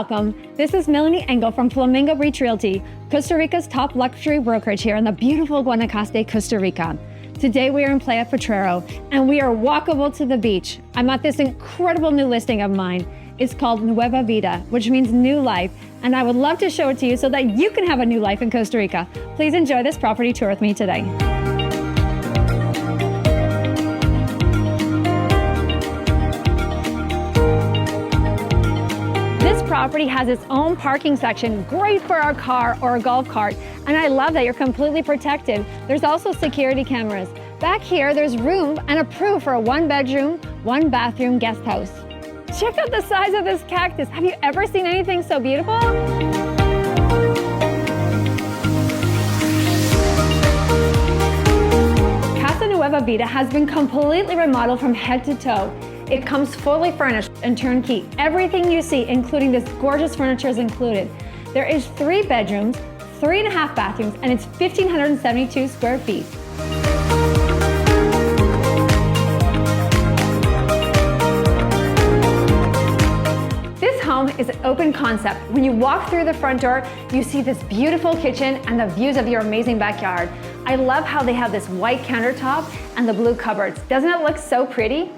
welcome. This is Melanie Engel from Flamingo Realty, Costa Rica's top luxury brokerage here in the beautiful Guanacaste, Costa Rica. Today we are in Playa Potrero and we are walkable to the beach. I'm at this incredible new listing of mine. It's called Nueva Vida, which means new life, and I would love to show it to you so that you can have a new life in Costa Rica. Please enjoy this property tour with me today. This property has its own parking section, great for our car or a golf cart, and I love that you're completely protected. There's also security cameras. Back here, there's room and approved for a 1-bedroom, 1-bathroom guest house. Check out the size of this cactus. Have you ever seen anything so beautiful? Casa Nueva Vida has been completely remodeled from head to toe. It comes fully furnished and turnkey. Everything you see, including this gorgeous furniture, is included. There is 3 bedrooms, 3.5 bathrooms, and it's 1,572 square feet. This home is an open concept. When you walk through the front door, you see this beautiful kitchen and the views of your amazing backyard. I love how they have this white countertop and the blue cupboards. Doesn't it look so pretty?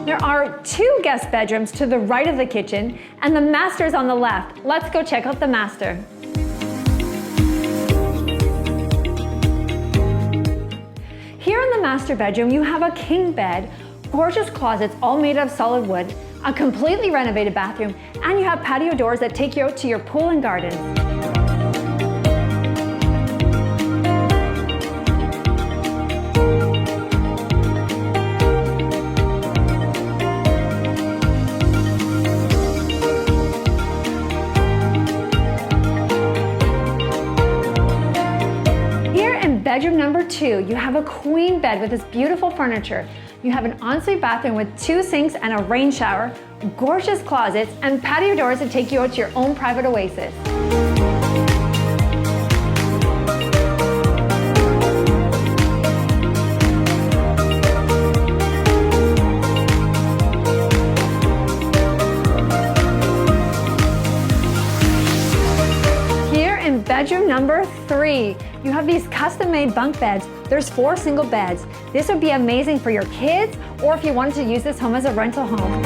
There are 2 guest bedrooms to the right of the kitchen, and the master is on the left. Let's go check out the master. Here in the master bedroom, you have a king bed, gorgeous closets all made of solid wood, a completely renovated bathroom, and you have patio doors that take you out to your pool and garden. Bedroom number 2, you have a queen bed with this beautiful furniture. You have an ensuite bathroom with 2 sinks and a rain shower, gorgeous closets, and patio doors that take you out to your own private oasis. Bedroom number 3, you have these custom-made bunk beds. There's 4 single beds. This would be amazing for your kids or if you wanted to use this home as a rental home.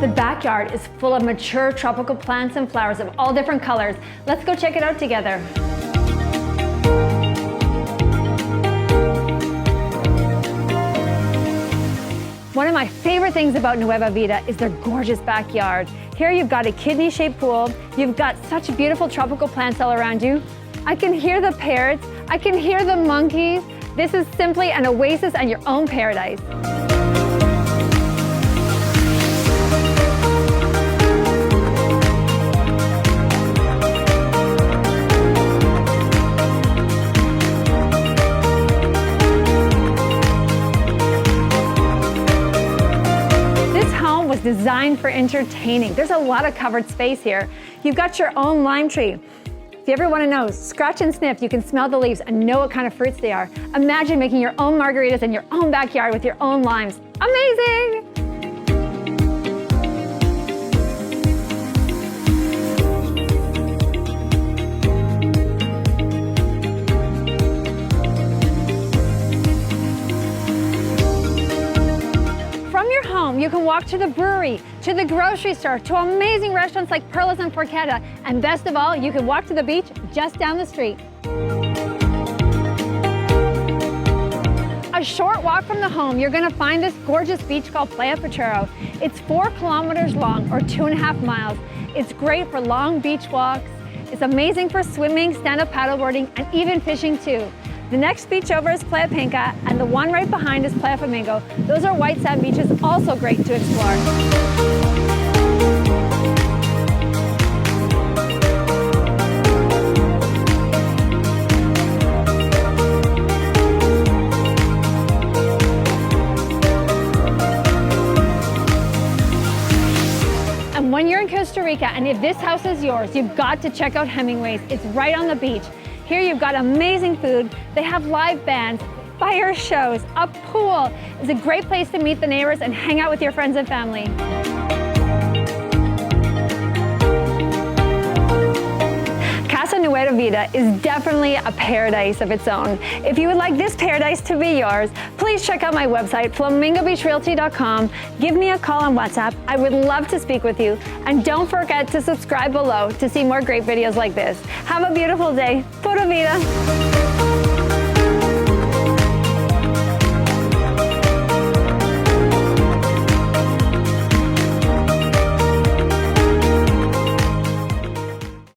The backyard is full of mature tropical plants and flowers of all different colors. Let's go check it out together. One of my favorite things about Nueva Vida is their gorgeous backyard. Here you've got a kidney-shaped pool. You've got such beautiful tropical plants all around you. I can hear the parrots. I can hear the monkeys. This is simply an oasis and your own paradise. Designed for entertaining. There's a lot of covered space here. You've got your own lime tree. If you ever want to know, scratch and sniff, you can smell the leaves and know what kind of fruits they are. Imagine making your own margaritas in your own backyard with your own limes. Amazing! You can walk to the brewery, to the grocery store, to amazing restaurants like Perlas and Porchetta, and best of all, you can walk to the beach just down the street. A short walk from the home, you're going to find this gorgeous beach called Playa Potrero. It's 4 kilometers long, or 2.5 miles. It's great for long beach walks. It's amazing for swimming, stand-up paddleboarding, and even fishing too. The next beach over is Playa Penca, and the one right behind is Playa Flamingo. Those are white sand beaches, also great to explore. When you're in Costa Rica and if this house is yours, you've got to check out Hemingway's. It's right on the beach. Here you've got amazing food. They have live bands, fire shows, a pool. It's a great place to meet the neighbors and hang out with your friends and family. Casa Nueva Vida is definitely a paradise of its own. If you would like this paradise to be yours, please check out my website, flamingobeachrealty.com. Give me a call on WhatsApp. I would love to speak with you. And don't forget to subscribe below to see more great videos like this. Have a beautiful day. Pura vida.